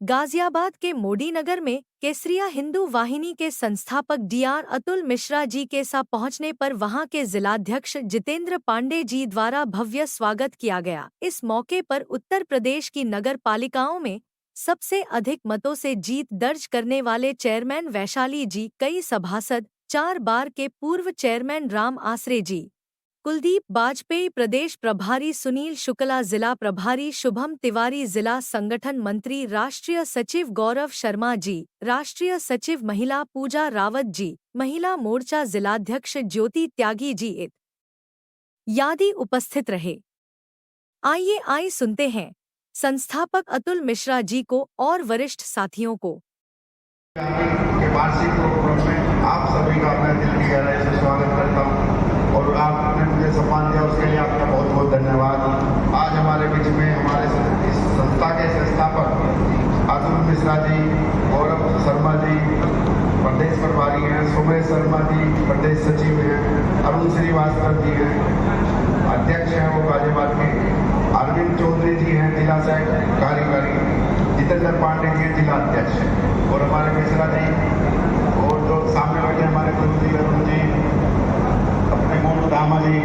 गाजियाबाद के मोदी नगर में केसरिया हिंदू वाहिनी के संस्थापक डीआर अतुल मिश्रा जी के साथ पहुंचने पर वहां के जिलाध्यक्ष जितेंद्र पांडे जी द्वारा भव्य स्वागत किया गया। इस मौके पर उत्तर प्रदेश की नगर पालिकाओं में सबसे अधिक मतों से जीत दर्ज करने वाले चेयरमैन वैशाली जी, कई सभासद, 4 बार के पूर्व चेयरमैन राम आसरे जी, कुलदीप बाजपेयी प्रदेश प्रभारी, सुनील शुक्ला जिला प्रभारी, शुभम तिवारी जिला संगठन मंत्री, राष्ट्रीय सचिव गौरव शर्मा जी, राष्ट्रीय सचिव महिला पूजा रावत जी, महिला मोर्चा जिलाध्यक्ष ज्योति त्यागी जी इत्यादि उपस्थित रहे। आइए सुनते हैं संस्थापक अतुल मिश्रा जी को और वरिष्ठ साथियों को। वार्षिक प्रोग्राम में आप सभी का मैं दिल की गहराई से स्वागत करता हूँ और आपने मुझे सम्मान दिया, उसके लिए आपका बहुत बहुत धन्यवाद। आज हमारे बीच में हमारे इस संस्था के संस्थापक अतुल मिश्रा जी, गौरव शर्मा जी प्रदेश प्रभारी हैं, सुमेश शर्मा जी प्रदेश सचिव हैं, अरुण श्रीवास्तव जी हैं अध्यक्ष हैं वो गाजियाबाद के, अरविंद चौधरी जी हैं जिला कार्यकारी, जितेंद्र पांडे जी जिला अध्यक्ष और हमारे मिश्रा जी और जो सामने बैठे हमारे गुरु जी अरुण जी, अपने मोनू धामा जी,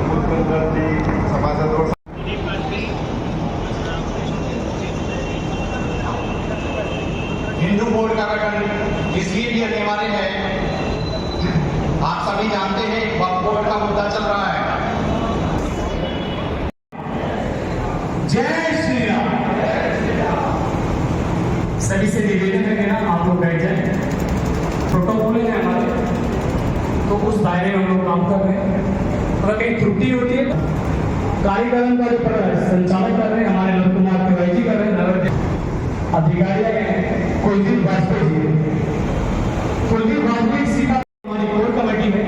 कुलकुंदर जी, सभासद और हिंदू बोर्ड का गठन इसलिए भी अनिवार्य है, आप सभी जानते हैं वक्फ बोर्ड का मुद्दा चल रहा है। जय श्री राम। सभी से निवेदन है मेरा, आप लोग बैठ जाए। प्रोटोकॉल है हमारे, तो उस दायरे में हम लोग काम कर रहे हैं। अगर कहीं त्रुटि होती है, कार्यक्रम का जो संचालन कर रहे हैं हमारे नंद कुमार तिवारी जी कर रहे हैं, नगर अधिकारी हैं कुलदीप बाजपेयी जी। कुलदीप बाजपेयी सीधा हमारी कोर कमेटी में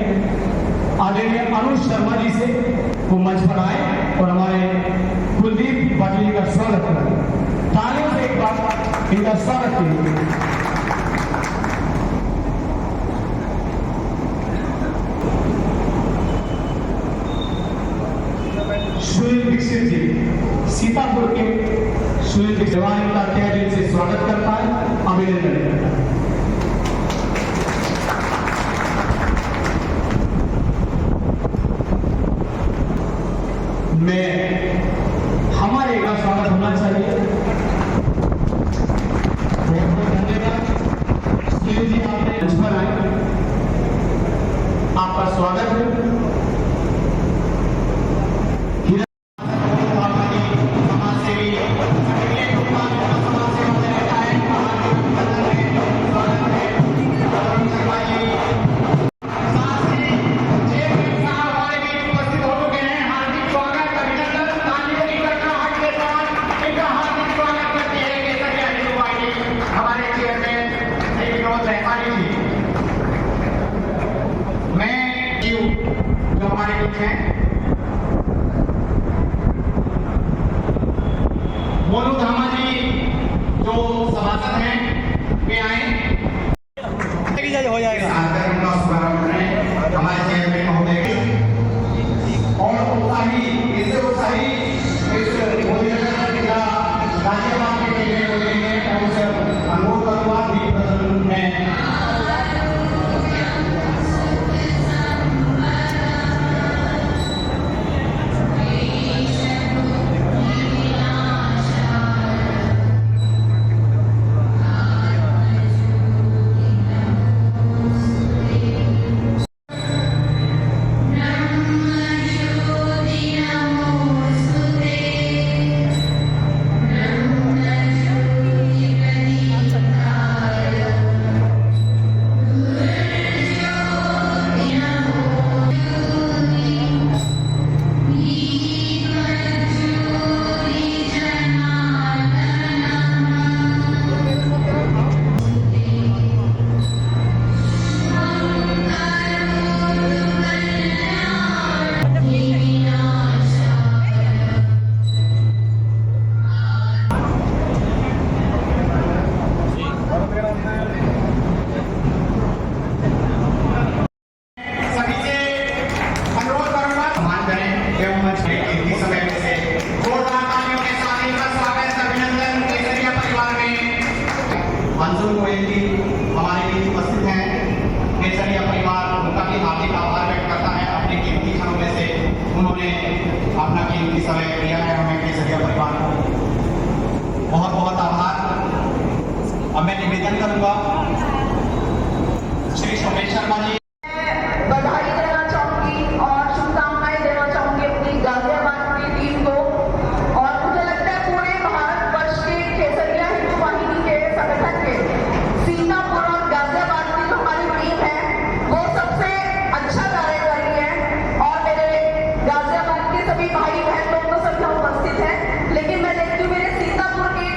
आदरणीय अनुज शर्मा जी से वो मंच पर आए और हमारे कुलदीप बाजपेयी का स्वागत करें। तालियों से एक बार इनका स्वागत कीजिए। सुनील दीक्षित जी, सीतापुर के सुनील दीक्षित का तहे दिल से स्वागत करता है, अभिनंदन करता है। मैं हमारे का स्वागत होना चाहिए। बहुत बहुत धन्यवाद सुनील जी, आपने मंच पर आए, आपका स्वागत है। जो हमारे बीच हैं मोनू धामा जी जयंती हमारे बीच उपस्थित हैं। केसरिया परिवार उनका भी हार्दिक आभार व्यक्त करता है। अपने कीमती क्षणों में से उन्होंने अपना कीमती समय दिया है हमें केसरिया परिवार को। बहुत बहुत आभार। अब मैं निवेदन करूंगा श्री सोमेश शर्मा जी। बधाई देना चाहूंगी और शुभकामनाएं देना चाहूंगी अपनी गाजियाबाद की टीम को। और मुझे लगता है पूरे भारतवर्ष के केसरिया हिंदू वाहिनी के संगठन के सीतापुर और गाजियाबाद की जो हमारी टीम है वो सबसे अच्छा कार्य कर रही है। और मेरे गाजियाबाद के सभी भाई बहन लोग तो सब यहाँ उपस्थित हैं, लेकिन मैं देखती हूँ मेरे सीतापुर की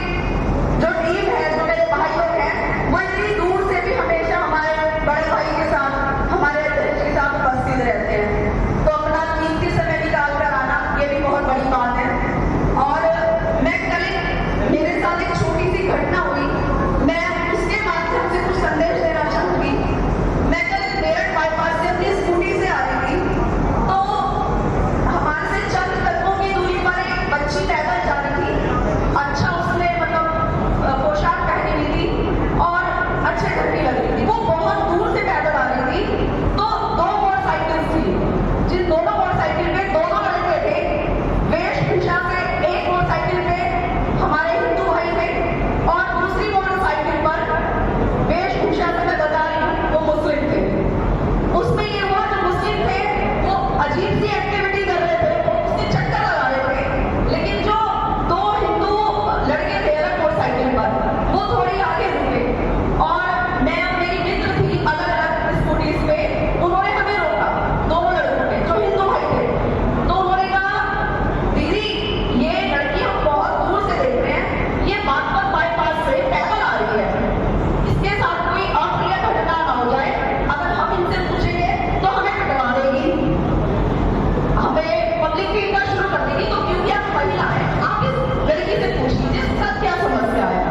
जो टीम है, जो मेरे भाई लोग हैं, वो इतनी दूर से भी हमेशा हमारे बड़े भाई के साथ, हमारे अध्यक्ष के साथ उपस्थित रहते हैं। तो अपना कीमती समय निकाल कर आना ये भी बहुत बड़ी बात है। और मैं कल मेरे साथ एक छोटी सी घटना हुई, मैं उसके माध्यम से कुछ संदेश देना चाहूंगी। मैं कल मेरठ बाईपास से अपनी स्कूटी से आ रही थी, तो हमारे से चंद कदमों की दूरी पर एक बच्ची पैदल जा रही थी। अच्छा उसने मतलब पोशाक पहनी हुई थी और अच्छे घर की लग रही थी। वो बहुत दूर से पैदल आ रही थी, तो दो मोटरसाइकिल थी, जिन दोनों मोटरसाइकिल पे दोनों लड़के थे। वेशभूषा से एक मोटरसाइकिल पे हमारे हिंदू भाई थे और दूसरी मोटरसाइकिल पर वेशभूषा से मैं बता रही हूँ वो मुस्लिम थे। उसमें ये हुआ जो मुस्लिम थे वो अजीब सी एक्टिविटी कर रहे थे, वो उससे चक्कर लगा रहे थे, लेकिन जो दो हिंदू लड़के थे अलग मोटरसाइकिल पर वो थोड़ी आगे रुके। और मैं और मेरी मित्र थी अलग अलग स्कूटीज पे, उन्होंने हमें रोका, दोनों लड़कों ने जो हिंदू भाई थे। तो उन्होंने कहा दीदी ये लड़की हम बहुत दूर से देख रहे हैं, ये बागपत बाईपास से पैदल आ रही है, इसके साथ कोई अप्रिय घटना ना हो जाए, अगर हम इनसे पूछेंगे तो हमें कटवा देगी, हमें पब्लिक फीडबैक शुरू कर देगी। तो क्योंकि आप महिला हैं, आप इस लड़की से पूछ लीजिए इसके साथ क्या समस्या है।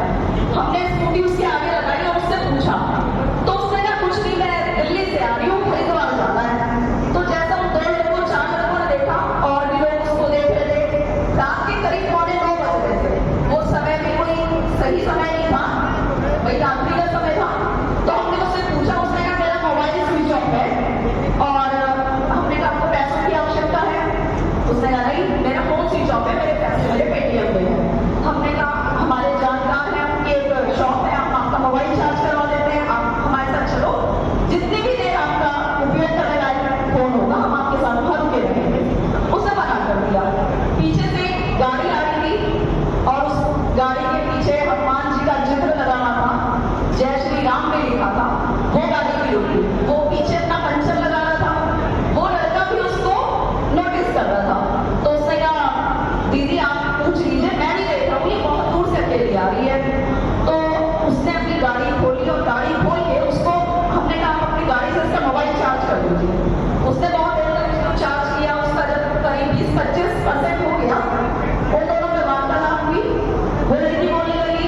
हमने स्कूटी उसके आगे लगाई और उससे पूछा, तो उसने कहा कुछ नहीं, मैं दिल्ली से आ रही हूँ, हरिद्वार जाना है। तो जैसा उन दो लड़कों चार लड़कों ने देखा और भी लोग उसको देख रहे थे, रात के करीब 9:15 बज रहे थे। वो समय भी कोई सही समय नहीं था, वही रात्रि का समय था। तो हमने उससे पूछा, उसने कहा मेरा मोबाइल स्विच ऑफ है। और हमने कहा आपको पैसों की आवश्यकता है? उसने कहा नहीं, मेरा फोन स्विच ऑफ है, मेरे पैसे मेरे पेटीएम पे है। हमने कहा हमारे जानकार हैं, उनकी एक शॉप है, हम आपका मोबाइल चार्ज करवा देते हैं, आप हमारे साथ चलो, जितनी भी देर आपका उपयोग करने लायक फोन होगा हम आपके साथ वहाँ रुके रहेंगे। उसने मना कर दिया। पीछे से गाड़ी आ रही थी और उस गाड़ी के पीछे हनुमान जी का चित्र लगाना था, जय श्री राम में लिखा था, वो गाड़ी भी रुकी। वो पीछे अपना पंचर लगा रहा था, वो लड़का भी उसको नोटिस कर रहा था। तो उसने कहा दीदी आप पूछ लीजिए, मैं नहीं देख रहा हूँ, ये बहुत दूर से अकेली आ रही है। तो उसने अपनी गाड़ी खोली और गाड़ी खोल के उसको हमने कहा आप अपनी गाड़ी से उसका मोबाइल चार्ज कर दीजिए। उसने बहुत देर तक उसको चार्ज किया, उसका जब करीब 20-25% हो गया, उन दोनों में वार्तालाप हुई। वो लड़की बोलने लगी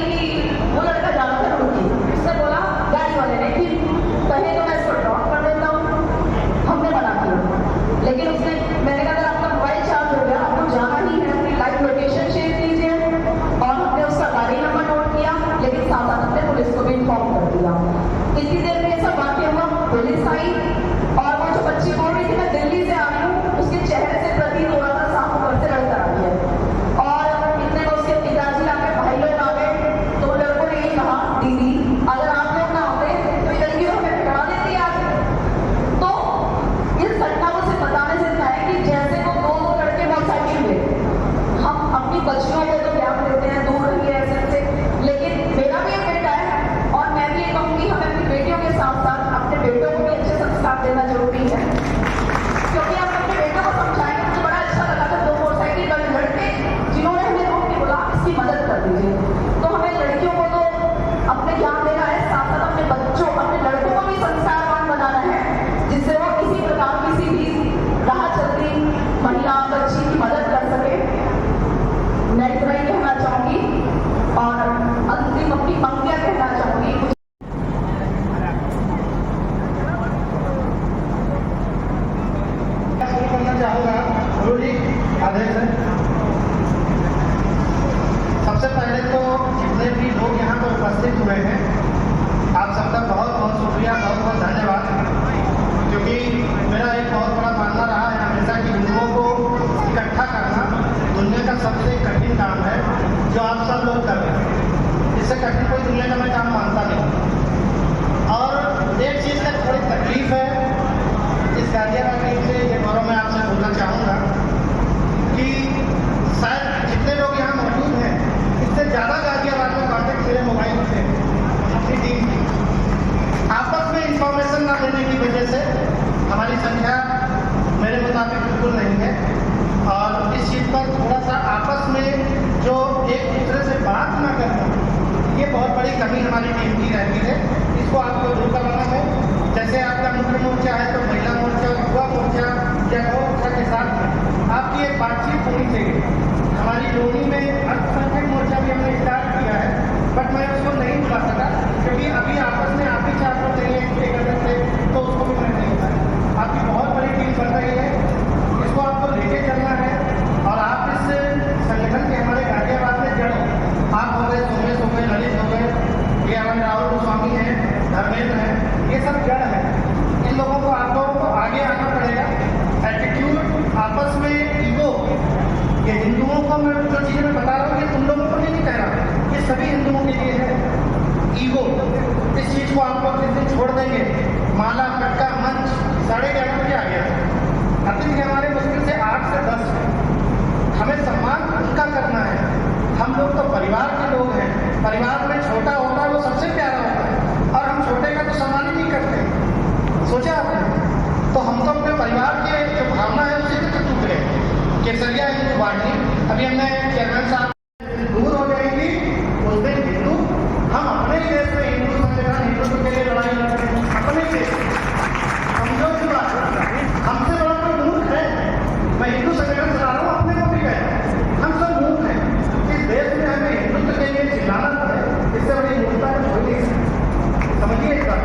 जो आप सब लोग कर रहे हैं। इससे कठिन कोई दुनिया का मैं काम मानता नहीं। और एक चीज़ का थोड़ी तकलीफ है इस गाजियाबाद टीम से, ये गौरव मैं आपसे बोलना चाहूँगा कि शायद जितने लोग यहाँ मौजूद हैं इससे ज़्यादा गाजियाबाद में कॉन्टेक्ट मेरे मोबाइल से अपनी टीम की। आपस में इंफॉर्मेशन ना देने की वजह से हमारी संख्या मेरे मुताबिक बिल्कुल नहीं है, और इस चीज़ पर थोड़ा सा आपस में जो एक दूसरे से बात ना करना, ये बहुत बड़ी कमी हमारी टीम की रहती है। इसको आपको दूर करवाना है। जैसे आपका मुख्य मोर्चा है तो महिला मोर्चा, युवा मोर्चा या गौ मोर्चा के साथ आपकी एक बातचीत होनी चाहिए। हमारी लोनी में अल्पसंख्यक मोर्चा भी हमने स्टार्ट किया है, बट मैं उसको नहीं बुला सका क्योंकि अभी आपस में आप ही चार लोग चाहिए एक अदर से, तो उसको भी मैंने नहीं बताया। आपकी बहुत बड़ी टीम बन रही है, इसको आपको लेके चलना है। और आप इस संगठन के हमारे गाजियाबाद में जड़ आप हो गए, सोमेश हो गए, ललित हो गए, ये हमारे राहुल गोस्वामी हैं, धर्मेंद्र हैं, ये सब जड़ है। इन लोगों को आप लोगों को आगे आना पड़ेगा। एटीट्यूड, आपस में ईगो, ये हिंदुओं को मैं जो चीज़ें मैं बता रहा हूँ ये तुम लोगों को नहीं कह रहा, ये सभी हिंदुओं के लिए है। ईगो, इस चीज़ को आप लोग जिस दिन छोड़ देंगे, माला कटका मंच 11:30 बजे आ गया, अतिथि हमारे मुश्किल से 8 से 10 है। हमें सम्मान उनका करना है। हम लोग तो परिवार के लोग हैं, परिवार में छोटा होता है वो सबसे प्यारा होता है, और हम छोटे का तो सम्मान ही नहीं करते। सोचा आपने? तो हम तो अपने परिवार के जो भावना है उसी से टूट गए। केसरिया हिंदू वाहिनी, अभी हमने चेयरमैन साहब दूर हो जाएंगी उस दिन हिंदू, हम अपने ही देश में हिंदू संगठन हिंदुत्व के लिए लड़ाई लड़ते हैं, अपने ही देश। समझो की बात, हमसे बड़ा कोई मूर्ख है? मैं हिंदू संगठन चला रहा हूँ, अपने को भी कहता, हम सब मूर्ख हैं। इस देश में हमें हिंदुत्व के लिए चिल्लाना पड़े, इससे बड़ी मूर्खता कुछ हो नहीं सकती। समझिए इसका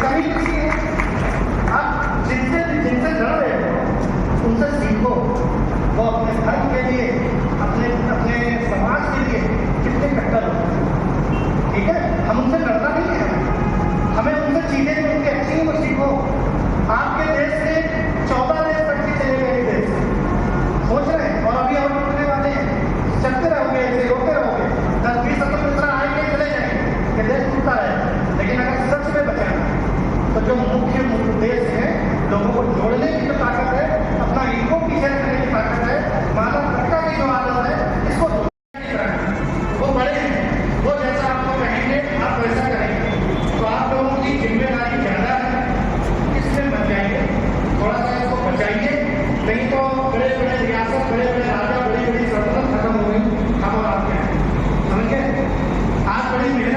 कमी किसी है। आप जिनसे लड़ रहे हो उनसे सीखो, वो अपने धर्म के लिए, अपने अपने समाज के लिए कितने कट्टर हो। ठीक है, हम उनसे लड़ना नहीं है, हमें उनसे चीजें जो उनकी अच्छी है वो सीखो। आपके देश से 14 देश तक के चले गए देश सोच रहे हैं, और अभी और टूटने वाले हैं। चलते रहोगे, ऐसे रोते रहोगे, 10-20 स्वतंत्रता आएंगे, चले जाएंगे, ये देश टूटता है। लेकिन अगर सच में बचाना तो जो मुख्य उद्देश्य है, लोगों को जोड़ने की जो ताकत है, अपना ईगो पीछे रखने की ताकत है, मानव कट्टा की जो आदत है, इसको वो बड़े हैं, वो जैसा आपको कहेंगे आप वैसा करेंगे। तो आप लोगों की जिम्मेदारी ज़्यादा है, इसमें बच जाएंगे। थोड़ा सा इसको बचाइए, नहीं तो बड़े बड़े रियासत, बड़े बड़े राजा, बड़ी बड़ी सल्तनत खत्म हो गई हम और आपके। समझ गए? आज बड़ी मेहनत